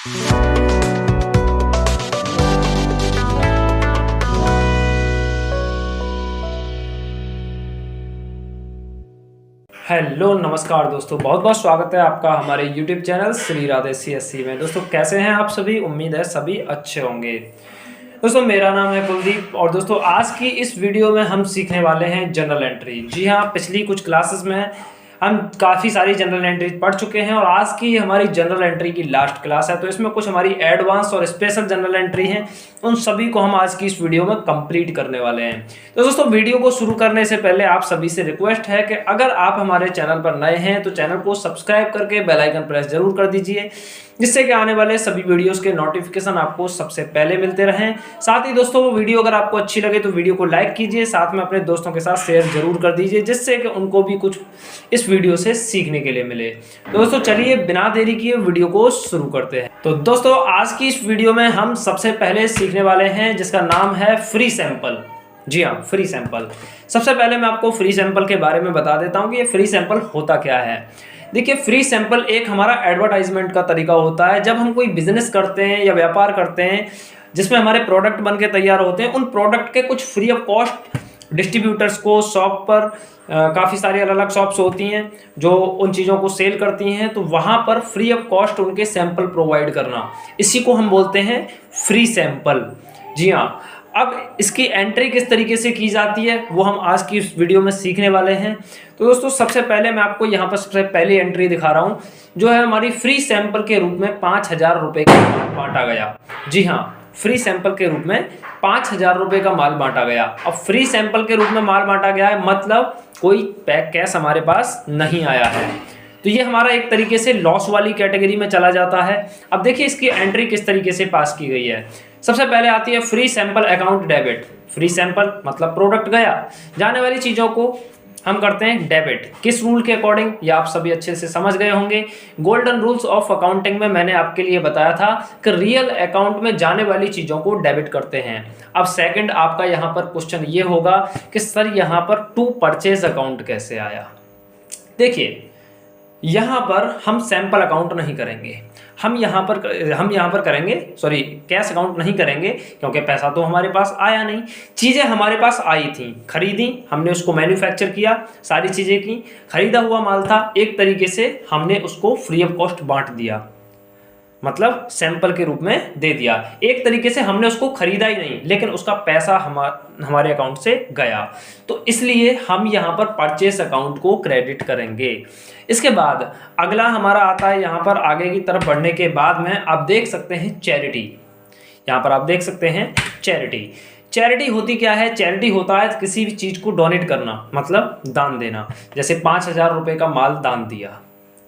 Hello नमस्कार दोस्तों, बहुत बहुत स्वागत है आपका हमारे YouTube channel Shri Radhe CSC में। दोस्तों कैसे हैं आप सभी? उम्मीद है सभी अच्छे होंगे। दोस्तों मेरा नाम है कुलदीप और दोस्तों आज की इस वीडियो में हम सीखने वाले हैं जनरल एंट्री। जी हाँ, पिछली कुछ क्लासेस में हम काफ़ी सारी जनरल एंट्री पढ़ चुके हैं और आज की हमारी जनरल एंट्री की लास्ट क्लास है। तो इसमें कुछ हमारी एडवांस और स्पेशल जनरल एंट्री हैं, उन सभी को हम आज की इस वीडियो में कंप्लीट करने वाले हैं। तो दोस्तों वीडियो को शुरू करने से पहले आप सभी से रिक्वेस्ट है कि अगर आप हमारे चैनल पर नए हैं तो चैनल को सब्सक्राइब करके बेल आइकन प्रेस जरूर कर दीजिए, जिससे कि आने वाले सभी वीडियोस के नोटिफिकेशन आपको सबसे पहले मिलते रहें। साथ ही दोस्तों वो वीडियो अगर आपको अच्छी लगे तो वीडियो को लाइक कीजिए, साथ में अपने दोस्तों के साथ शेयर जरूर कर दीजिए, जिससे कि उनको भी कुछ इस वीडियो से सीखने के लिए मिले। तो दोस्तों चलिए बिना देरी किए वीडियो को शुरू करते हैं। तो दोस्तों आज की इस वीडियो में हम सबसे पहले सीखने वाले हैं जिसका नाम है फ्री सैंपल। जी हाँ, फ्री सैंपल। सबसे पहले मैं आपको फ्री सैंपल के बारे में बता देता हूँ कि ये फ्री सैंपल होता क्या है। देखिए, फ्री सैंपल एक हमारा एडवर्टाइजमेंट का तरीका होता है। जब हम कोई बिजनेस करते हैं या व्यापार करते हैं जिसमें हमारे प्रोडक्ट बन के तैयार होते हैं, उन प्रोडक्ट के कुछ फ्री ऑफ कॉस्ट डिस्ट्रीब्यूटर्स को शॉप पर काफ़ी सारी अलग अलग शॉप्स होती हैं जो उन चीज़ों को सेल करती हैं, तो वहाँ पर फ्री ऑफ कॉस्ट उनके सैंपल प्रोवाइड करना, इसी को हम बोलते हैं फ्री सैंपल। जी हाँ, अब इसकी एंट्री किस तरीके से की जाती है वो हम आज की इस वीडियो में सीखने वाले हैं। तो दोस्तों सबसे पहले मैं आपको यहाँ पर सबसे पहली एंट्री दिखा रहा हूँ, जो है हमारी फ्री सैंपल के रूप में 5,000 रुपये का माल बांटा गया। जी हाँ, फ्री सैंपल के रूप में 5,000 रुपये का माल बांटा गया। अब फ्री सैंपल के रूप में माल बांटा गया है मतलब कोई पैक कैश हमारे पास नहीं आया है, तो ये हमारा एक तरीके से लॉस वाली कैटेगरी में चला जाता है। अब देखिए इसकी एंट्री किस तरीके से पास की गई है। सबसे पहले आती है free sample account debit. Free sample मतलब प्रोडक्ट गया, जाने वाली चीज़ों को हम करते हैं डेबिट। किस रूल के अकॉर्डिंग, ये आप सभी अच्छे से समझ गए होंगे। गोल्डन रूल्स ऑफ अकाउंटिंग में मैंने आपके लिए बताया था कि रियल अकाउंट में जाने वाली चीज़ों को डेबिट करते हैं। अब सेकंड आपका यहाँ पर क्वेश्चन ये होगा कि सर यहाँ पर टू परचेज अकाउंट कैसे आया। देखिए यहाँ पर हम सैंपल अकाउंट नहीं करेंगे, हम यहाँ पर करेंगे कैश अकाउंट नहीं करेंगे, क्योंकि पैसा तो हमारे पास आया नहीं। चीज़ें हमारे पास आई थी, खरीदी हमने, उसको मैन्युफैक्चर किया, सारी चीज़ें की, खरीदा हुआ माल था, एक तरीके से हमने उसको फ्री ऑफ कॉस्ट बांट दिया, मतलब सैंपल के रूप में दे दिया। एक तरीके से हमने उसको खरीदा ही नहीं, लेकिन उसका पैसा हमारे अकाउंट से गया, तो इसलिए हम यहाँ पर परचेस अकाउंट को क्रेडिट करेंगे। इसके बाद अगला हमारा आता है, यहाँ पर आगे की तरफ बढ़ने के बाद में आप देख सकते हैं चैरिटी। यहाँ पर आप देख सकते हैं चैरिटी। चैरिटी होती क्या है? चैरिटी होता है किसी भी चीज़ को डोनेट करना, मतलब दान देना। जैसे 5,000 रुपये का माल दान दिया।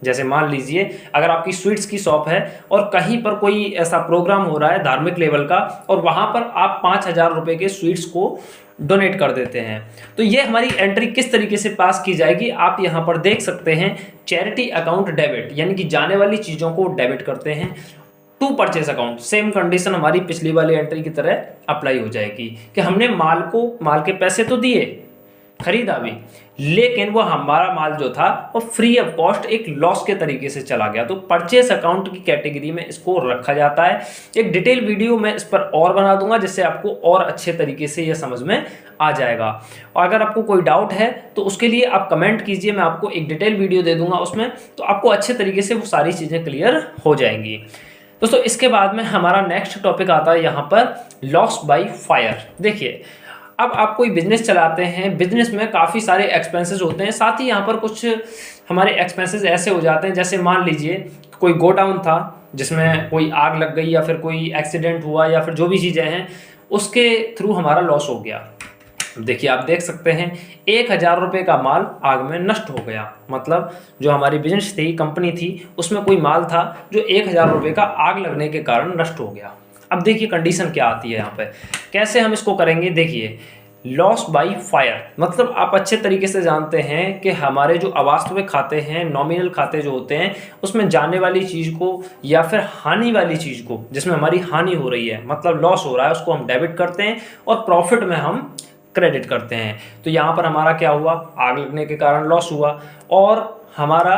जैसे मान लीजिए अगर आपकी स्वीट्स की शॉप है और कहीं पर कोई ऐसा प्रोग्राम हो रहा है धार्मिक लेवल का, और वहाँ पर आप 5,000 रुपये के स्वीट्स को डोनेट कर देते हैं, तो ये हमारी एंट्री किस तरीके से पास की जाएगी आप यहाँ पर देख सकते हैं। चैरिटी अकाउंट डेबिट, यानी कि जाने वाली चीज़ों को डेबिट करते हैं। To purchase account, same condition हमारी पिछली वाली एंट्री की तरह अप्लाई हो जाएगी कि हमने माल के पैसे तो दिए, खरीदा भी, लेकिन वो हमारा माल जो था वो फ्री ऑफ कॉस्ट एक लॉस के तरीके से चला गया, तो परचेस अकाउंट की कैटेगरी में इसको रखा जाता है। एक डिटेल वीडियो मैं इस पर और बना दूंगा, जिससे आपको और अच्छे तरीके से ये समझ में आ जाएगा। और अगर आपको कोई डाउट है तो उसके लिए आप कमेंट कीजिए, मैं आपको एक डिटेल वीडियो दे दूंगा उसमें, तो आपको अच्छे तरीके से वो सारी चीज़ें क्लियर हो जाएंगी। दोस्तों इसके बाद में हमारा नेक्स्ट टॉपिक आता है यहाँ पर लॉस बाय फायर। देखिए अब आप कोई बिजनेस चलाते हैं, बिजनेस में काफ़ी सारे एक्सपेंसेस होते हैं, साथ ही यहाँ पर कुछ हमारे एक्सपेंसेस ऐसे हो जाते हैं, जैसे मान लीजिए कोई गोडाउन था जिसमें कोई आग लग गई या फिर कोई एक्सीडेंट हुआ या फिर जो भी चीज़ें हैं उसके थ्रू हमारा लॉस हो गया। देखिए आप देख सकते हैं 1,000 रुपये का माल आग में नष्ट हो गया, मतलब जो हमारी बिजनेस थी, कंपनी थी, उसमें कोई माल था जो 1,000 रुपये का आग लगने के कारण नष्ट हो गया। अब देखिए कंडीशन क्या आती है यहाँ पे, कैसे हम इसको करेंगे। देखिए लॉस बाय फायर मतलब आप अच्छे तरीके से जानते हैं कि हमारे जो अवास्तविक खाते हैं, नॉमिनल खाते जो होते हैं, उसमें जाने वाली चीज़ को या फिर हानि वाली चीज़ को, जिसमें हमारी हानि हो रही है मतलब लॉस हो रहा है, उसको हम डेबिट करते हैं और प्रॉफिट में हम क्रेडिट करते हैं। तो यहाँ पर हमारा क्या हुआ, आग लगने के कारण लॉस हुआ और हमारा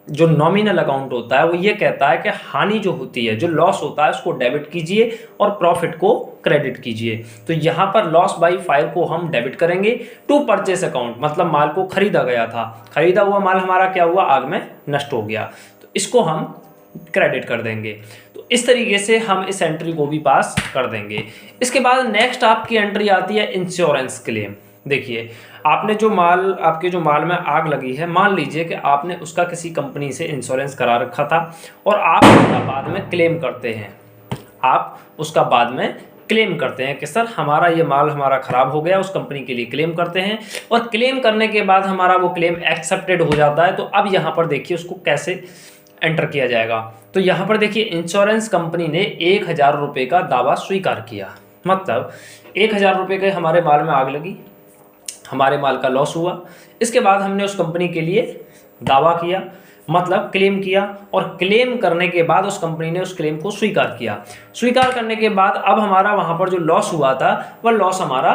जो नॉमिनल अकाउंट होता है वो ये कहता है कि हानि जो होती है, जो लॉस होता है, उसको डेबिट कीजिए और प्रॉफिट को क्रेडिट कीजिए। तो यहाँ पर लॉस बाई फायर को हम डेबिट करेंगे। टू परचेस अकाउंट मतलब माल को खरीदा गया था, खरीदा हुआ माल हमारा क्या हुआ, आग में नष्ट हो गया, तो इसको हम क्रेडिट कर देंगे। तो इस तरीके से हम इस एंट्री को भी पास कर देंगे। इसके बाद नेक्स्ट आपकी एंट्री आती है इंश्योरेंस क्लेम। देखिए, आपने जो माल, आपके जो माल में आग लगी है, मान लीजिए कि आपने उसका किसी कंपनी से इंश्योरेंस करा रखा था और आप उसका बाद में क्लेम करते हैं, आप उसका बाद में क्लेम करते हैं कि सर हमारा ये माल हमारा ख़राब हो गया, उस कंपनी के लिए क्लेम करते हैं और क्लेम करने के बाद हमारा वो क्लेम एक्सेप्टेड हो जाता है। तो अब यहाँ पर देखिए उसको कैसे एंटर किया जाएगा। तो यहाँ पर देखिए इंश्योरेंस कंपनी ने 1,000 रुपये का दावा स्वीकार किया, मतलब 1,000 रुपये के हमारे माल में आग लगी, हमारे माल का लॉस हुआ, इसके बाद हमने उस कंपनी के लिए दावा किया, मतलब क्लेम किया, और क्लेम करने के बाद उस कंपनी ने उस क्लेम को स्वीकार किया। स्वीकार करने के बाद अब हमारा वहाँ पर जो लॉस हुआ था वह लॉस हमारा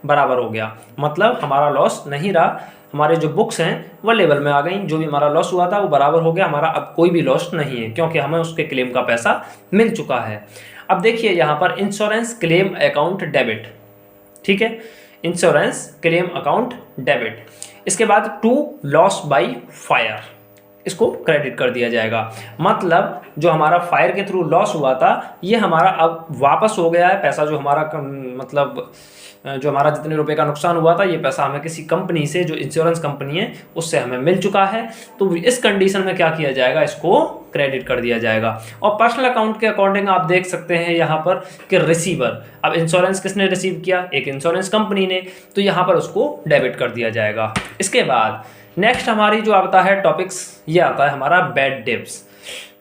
बराबर हो गया, मतलब हमारा लॉस नहीं रहा, हमारे जो बुक्स हैं वह लेवल में आ गई, जो भी हमारा लॉस हुआ था वो बराबर हो गया, हमारा अब कोई भी लॉस नहीं है क्योंकि हमें उसके क्लेम का पैसा मिल चुका है। अब देखिए यहाँ पर इंश्योरेंस क्लेम अकाउंट डेबिट, ठीक है, इंश्योरेंस क्लेम अकाउंट डेबिट। इसके बाद टू लॉस बाई फायर, इसको क्रेडिट कर दिया जाएगा, मतलब जो हमारा फायर के थ्रू लॉस हुआ था ये हमारा अब वापस हो गया है पैसा, जो हमारा मतलब जो हमारा जितने रुपए का नुकसान हुआ था ये पैसा हमें किसी कंपनी से, जो इंश्योरेंस कंपनी है उससे हमें मिल चुका है। तो इस कंडीशन में क्या किया जाएगा, इसको क्रेडिट कर दिया जाएगा। और पर्सनल अकाउंट के अकॉर्डिंग आप देख सकते हैं यहाँ पर कि रिसीवर, अब इंश्योरेंस किसने रिसीव किया, एक इंश्योरेंस कंपनी ने, तो यहाँ पर उसको डेबिट कर दिया जाएगा। इसके बाद नेक्स्ट हमारी जो आता है टॉपिक्स, ये आता है हमारा बैड डेब्ट्स,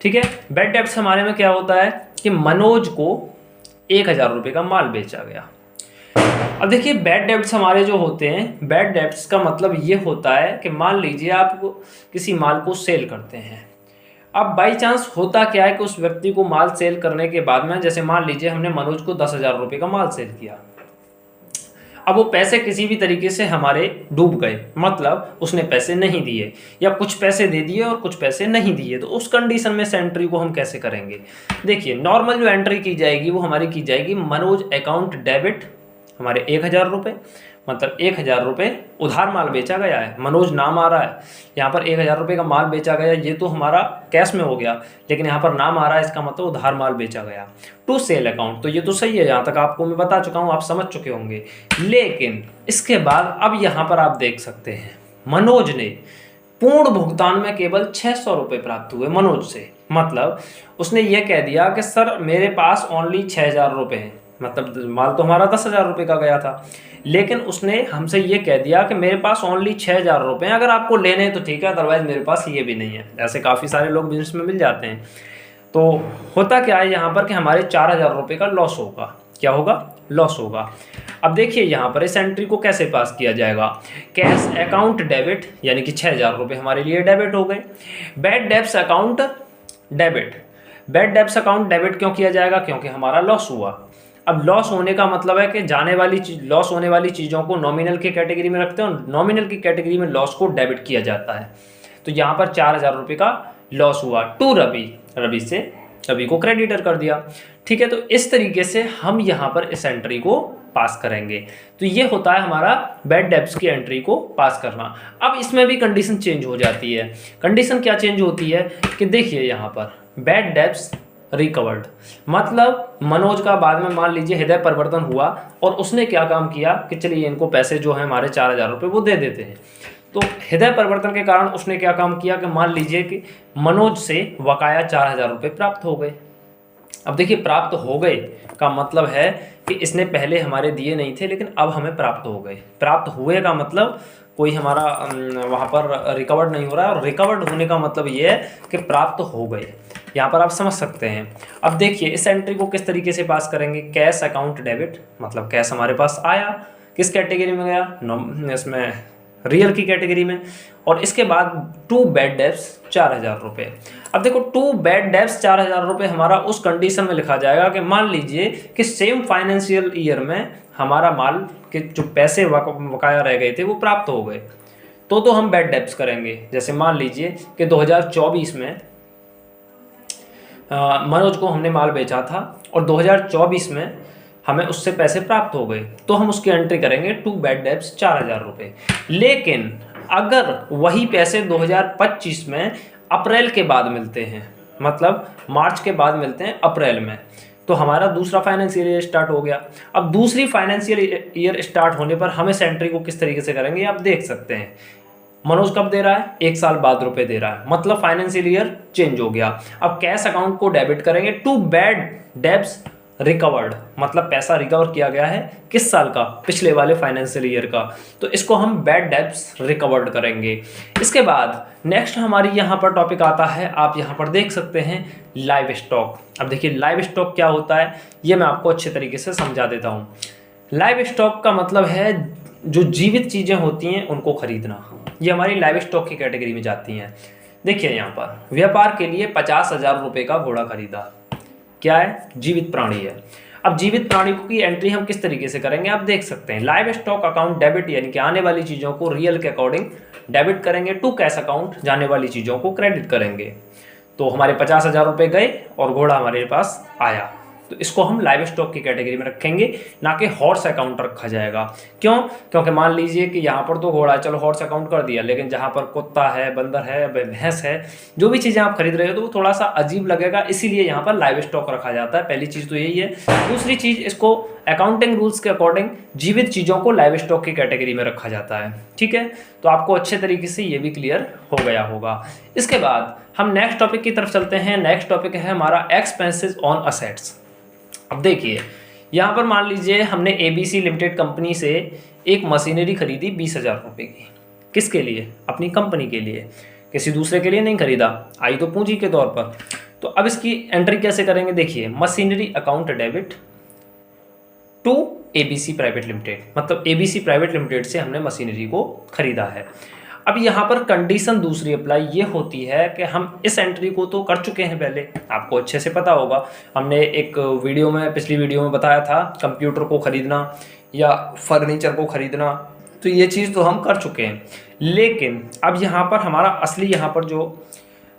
ठीक है। बैड डेब्ट्स हमारे में क्या होता है कि मनोज को 1,000 रुपये का माल बेचा गया। अब देखिए बैड डेब्ट्स हमारे जो होते हैं, बैड डेब्ट्स का मतलब ये होता है कि मान लीजिए आप किसी माल को सेल करते हैं, अब बाई चांस होता क्या है कि उस व्यक्ति को माल सेल करने के बाद में, जैसे मान लीजिए हमने मनोज को 10,000 रुपये का माल सेल किया, अब वो पैसे किसी भी तरीके से हमारे डूब गए, मतलब उसने पैसे नहीं दिए या कुछ पैसे दे दिए और कुछ पैसे नहीं दिए, तो उस कंडीशन में इस एंट्री को हम कैसे करेंगे। देखिए नॉर्मल जो एंट्री की जाएगी वो हमारी की जाएगी मनोज अकाउंट डेबिट, हमारे 1,000 रुपये, मतलब 1,000 रुपये उधार माल बेचा गया है, मनोज नाम आ रहा है यहाँ पर, 1,000 रुपये का माल बेचा गया, ये तो हमारा कैश में हो गया, लेकिन यहाँ पर नाम आ रहा है, इसका मतलब उधार माल बेचा गया। टू सेल अकाउंट, तो ये तो सही है, यहाँ तक आपको मैं बता चुका हूँ, आप समझ चुके होंगे। लेकिन इसके बाद अब यहाँ पर आप देख सकते हैं मनोज ने पूर्ण भुगतान में केवल 600 रुपये प्राप्त हुए मनोज से, मतलब उसने ये कह दिया कि सर मेरे पास ओनली 6,000 रुपये हैं, मतलब माल तो हमारा 10,000 रुपये का गया था, लेकिन उसने हमसे ये कह दिया कि मेरे पास ओनली 6,000 रुपये हैं, अगर आपको लेने हैं तो ठीक है, अदरवाइज मेरे पास ये भी नहीं है। ऐसे काफ़ी सारे लोग बिजनेस में मिल जाते हैं। तो होता क्या है यहाँ पर कि हमारे 4,000 रुपये का लॉस होगा, क्या होगा, लॉस होगा। अब देखिए यहाँ पर इस एंट्री को कैसे पास किया जाएगा, कैश अकाउंट डेबिट, यानी कि 6,000 रुपये हमारे लिए डेबिट हो गए। Bad debts account debit, bad debts account debit क्यों किया जाएगा, क्योंकि हमारा लॉस हुआ। अब लॉस होने का मतलब है कि जाने वाली चीज, लॉस होने वाली चीज़ों को नॉमिनल की कैटेगरी में रखते हैं और नॉमिनल की कैटेगरी में लॉस को डेबिट किया जाता है। तो यहाँ पर 4,000 रुपये का लॉस हुआ टू रवि, रवि से रवि को क्रेडिटर कर दिया, ठीक है। तो इस तरीके से हम यहाँ पर इस एंट्री को पास करेंगे। तो ये होता है हमारा बैड डेब्ट्स की एंट्री को पास करना। अब इसमें भी कंडीशन चेंज हो जाती है। कंडीशन क्या चेंज होती है कि देखिए यहाँ पर बैड डेब्ट्स रिकवर्ड, मतलब मनोज का बाद में मान लीजिए हृदय परिवर्तन हुआ और उसने क्या काम किया कि चलिए इनको पैसे जो है हमारे 4,000 रुपये वो दे देते हैं। तो हृदय परिवर्तन के कारण उसने क्या काम किया कि मान लीजिए कि मनोज से बकाया 4,000 रुपये प्राप्त हो गए। अब देखिए प्राप्त हो गए का मतलब है कि इसने पहले हमारे दिए नहीं थे लेकिन अब हमें प्राप्त हो गए। प्राप्त हुए का मतलब कोई हमारा वहाँ पर रिकवर्ड नहीं हो रहा है, और रिकवर्ड होने का मतलब ये है कि प्राप्त हो गए। यहाँ पर आप समझ सकते हैं। अब देखिए इस एंट्री को किस तरीके से पास करेंगे, कैश अकाउंट डेबिट, मतलब कैश हमारे पास आया, किस कैटेगरी में गया, इसमें रियल की कैटेगरी में, और इसके बाद टू बैड डेब्ट्स 4,000 रुपये। अब देखो टू बैड डेब्ट्स 4,000 रुपये हमारा उस कंडीशन में लिखा जाएगा कि मान लीजिए कि सेम फाइनेंशियल ईयर में हमारा माल के जो पैसे बकाया रह गए थे वो प्राप्त हो गए। तो हम बैड डेब्ट्स करेंगे। जैसे मान लीजिए कि 2024 में मनोज को हमने माल बेचा था और 2024 में हमें उससे पैसे प्राप्त हो गए, तो हम उसकी एंट्री करेंगे टू बैड डेब्ट्स 4000 रुपये। लेकिन अगर वही पैसे 2025 में अप्रैल के बाद मिलते हैं, मतलब मार्च के बाद मिलते हैं अप्रैल में, तो हमारा दूसरा फाइनेंशियल ईयर स्टार्ट हो गया। अब दूसरी फाइनेंशियल ईयर स्टार्ट होने पर हम इस एंट्री को किस तरीके से करेंगे आप देख सकते हैं। मनोज कब दे रहा है, 1 साल बाद रुपए दे रहा है, मतलब फाइनेंशियल ईयर चेंज हो गया। अब कैश अकाउंट को डेबिट करेंगे टू बैड डेब्ट्स रिकवर्ड, मतलब पैसा रिकवर किया गया है किस साल का, पिछले वाले फाइनेंशियल ईयर का, तो इसको हम बैड डेब्ट्स रिकवर्ड करेंगे। इसके बाद नेक्स्ट हमारी यहाँ पर टॉपिक आता है, आप यहाँ पर देख सकते हैं लाइव स्टॉक। अब देखिए लाइव स्टॉक क्या होता है, ये मैं आपको अच्छे तरीके से समझा देता हूँ। लाइव स्टॉक का मतलब है जो जीवित चीज़ें होती हैं उनको खरीदना, ये हमारी लाइव स्टॉक की कैटेगरी में जाती हैं। देखिए यहाँ पर व्यापार के लिए 50,000 रुपये का घोड़ा खरीदा, क्या है, जीवित प्राणी है। अब जीवित प्राणी की एंट्री हम किस तरीके से करेंगे आप देख सकते हैं। लाइव स्टॉक अकाउंट डेबिट, यानी कि आने वाली चीज़ों को रियल के अकॉर्डिंग डेबिट करेंगे, टू कैश अकाउंट जाने वाली चीज़ों को क्रेडिट करेंगे। तो हमारे 50,000 रुपये गए और घोड़ा हमारे पास आया, तो इसको हम लाइव स्टॉक की कैटेगरी में रखेंगे, ना कि हॉर्स अकाउंट रखा जाएगा। क्यों, क्योंकि मान लीजिए कि यहाँ पर तो घोड़ा, चलो हॉर्स अकाउंट कर दिया, लेकिन जहाँ पर कुत्ता है, बंदर है, भैंस है, जो भी चीज़ें आप खरीद रहे हो तो वो थोड़ा सा अजीब लगेगा, इसीलिए यहाँ पर लाइव स्टॉक रखा जाता है। पहली चीज़ तो यही है। दूसरी चीज़, इसको अकाउंटिंग रूल्स के अकॉर्डिंग जीवित चीज़ों को लाइव स्टॉक की कैटेगरी में रखा जाता है। ठीक है, तो आपको अच्छे तरीके से ये भी क्लियर हो गया होगा। इसके बाद हम नेक्स्ट टॉपिक की तरफ चलते हैं। नेक्स्ट टॉपिक है हमारा एक्सपेंसेस ऑन असेट्स। अब देखिए यहाँ पर मान लीजिए हमने ABC लिमिटेड कंपनी से एक मशीनरी खरीदी 20,000 रुपये की, किसके लिए, अपनी कंपनी के लिए, किसी दूसरे के लिए नहीं खरीदा, आई तो पूंजी के तौर पर। तो अब इसकी एंट्री कैसे करेंगे, देखिए machinery account debit to ABC private limited, मतलब ABC प्राइवेट लिमिटेड से हमने मशीनरी को खरीदा है। अब यहाँ पर कंडीशन दूसरी अप्लाई ये होती है कि हम इस एंट्री को तो कर चुके हैं पहले, आपको अच्छे से पता होगा, हमने एक वीडियो में, पिछली वीडियो में बताया था कंप्यूटर को खरीदना या फर्नीचर को खरीदना, तो ये चीज़ तो हम कर चुके हैं। लेकिन अब यहाँ पर हमारा असली यहाँ पर जो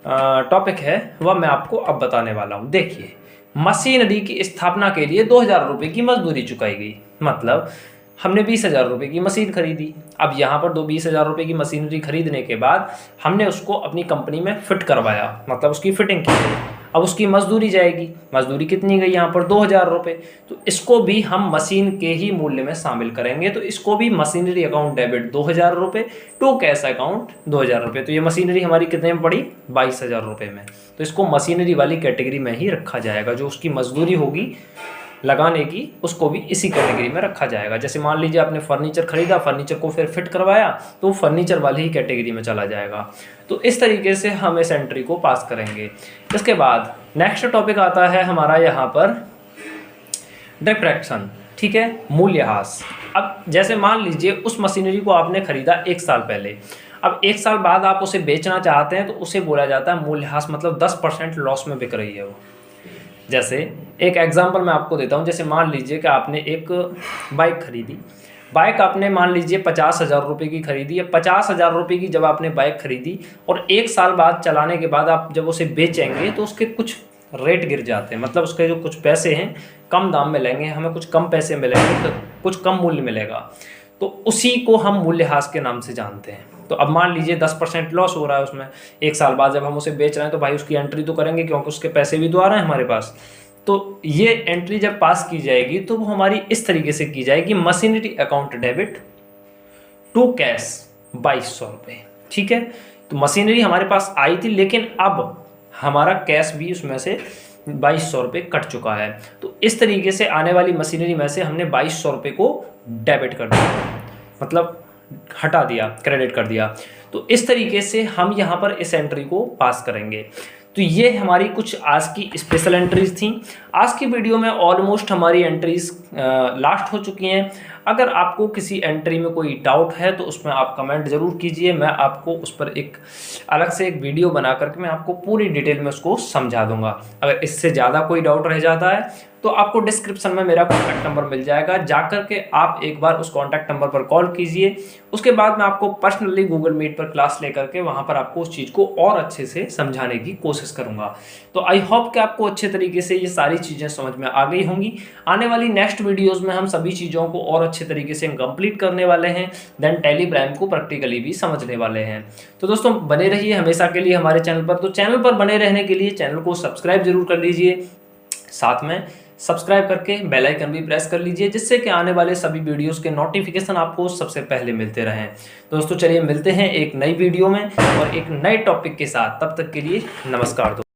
टॉपिक है वह मैं आपको अब बताने वाला हूँ। देखिए मशीनरी की स्थापना के लिए 2,000 रुपये की मजदूरी चुकाई गई, मतलब हमने 20,000 रुपये की मशीन खरीदी। अब यहाँ पर 20,000 रुपये की मशीनरी खरीदने के बाद हमने उसको अपनी कंपनी में फिट करवाया, मतलब उसकी फिटिंग की गई। अब उसकी मजदूरी जाएगी, मजदूरी कितनी गई यहाँ पर 2,000 रुपये, तो इसको भी हम मशीन के ही मूल्य में शामिल करेंगे। तो इसको भी मशीनरी अकाउंट डेबिट 2,000 रुपये टू कैश अकाउंट 2,000 रुपये। तो ये मशीनरी हमारी कितने में पड़ी, 22,000 रुपये में। तो इसको मशीनरी वाली कैटेगरी में ही रखा जाएगा, जो उसकी मजदूरी होगी लगाने की उसको भी इसी कैटेगरी में रखा जाएगा। जैसे मान लीजिए आपने फर्नीचर खरीदा, फर्नीचर को फिर फिट करवाया, तो फर्नीचर वाली ही कैटेगरी में चला जाएगा। तो इस तरीके से हम इस एंट्री को पास करेंगे। इसके बाद नेक्स्ट टॉपिक आता है हमारा यहाँ पर डिप्रेक्शन, ठीक है, मूल्यह्रास। अब जैसे मान लीजिए उस मशीनरी को आपने खरीदा 1 साल पहले, अब 1 साल बाद आप उसे बेचना चाहते हैं, तो उसे बोला जाता है मूल्यह्रास, मतलब 10% लॉस में बिक रही है वो। जैसे एक एग्जांपल मैं आपको देता हूँ, जैसे मान लीजिए कि आपने एक बाइक खरीदी, बाइक आपने मान लीजिए 50,000 रुपये की खरीदी है। 50,000 रुपये की जब आपने बाइक खरीदी और 1 साल बाद चलाने के बाद आप जब उसे बेचेंगे तो उसके कुछ रेट गिर जाते हैं, मतलब उसके जो कुछ पैसे हैं कम दाम में लेंगे, हमें कुछ कम पैसे मिलेंगे, तो कुछ कम मूल्य मिलेगा, तो उसी को हम मूल्यह्रास के नाम से जानते हैं। तो अब मान लीजिए 10% लॉस हो रहा है उसमें, 1 साल बाद जब हम उसे बेच रहे हैं तो भाई उसकी एंट्री तो करेंगे, क्योंकि उसके पैसे भी तो आ रहे हैं हमारे पास। तो ये एंट्री जब पास की जाएगी तो वो हमारी इस तरीके से की जाएगी, machinery account debit to cash 2200 रुपये, ठीक है। तो मशीनरी हमारे पास आई थी, लेकिन अब हमारा कैश भी उसमें से 2200 रुपये कट चुका है। तो इस तरीके से आने वाली मशीनरी में से हमने 2200 रुपये को डेबिट कर दिया, मतलब हटा दिया, क्रेडिट कर दिया। तो इस तरीके से हम यहाँ पर इस एंट्री को पास करेंगे। तो ये हमारी कुछ आज की स्पेशल एंट्रीज थी। आज की वीडियो में ऑलमोस्ट हमारी एंट्रीज लास्ट हो चुकी हैं। अगर आपको किसी एंट्री में कोई डाउट है तो उसमें आप कमेंट ज़रूर कीजिए, मैं आपको उस पर एक अलग से एक वीडियो बना करके मैं आपको पूरी डिटेल में उसको समझा दूंगा। अगर इससे ज़्यादा कोई डाउट रह जाता है तो आपको डिस्क्रिप्शन में मेरा कॉन्टैक्ट नंबर मिल जाएगा, जाकर के आप एक बार उस कॉन्टैक्ट नंबर पर कॉल कीजिए। उसके बाद मैं आपको पर्सनली गूगल मीट पर क्लास लेकर के वहाँ पर आपको उस चीज़ को और अच्छे से समझाने की कोशिश करूँगा। तो आई होप कि आपको अच्छे तरीके से ये सारी चीज़ें समझ में आ गई होंगी। आने वाली नेक्स्ट वीडियोज़ में हम सभी चीज़ों को और अच्छे तरीके से कंप्लीट करने वाले हैं, देन टेलीग्राम को प्रैक्टिकली भी समझने वाले हैं। तो दोस्तों बने रहिए हमेशा के लिए हमारे चैनल पर। तो चैनल पर बने रहने के लिए चैनल को सब्सक्राइब जरूर कर लीजिए, साथ में सब्सक्राइब करके बेल आइकन भी प्रेस कर लीजिए, जिससे कि आने वाले सभी वीडियोस के नोटिफिकेशन आपको सबसे पहले मिलते रहें। दोस्तों चलिए मिलते हैं एक नई वीडियो में और एक नए टॉपिक के साथ, तब तक के लिए नमस्कार दोस्तों।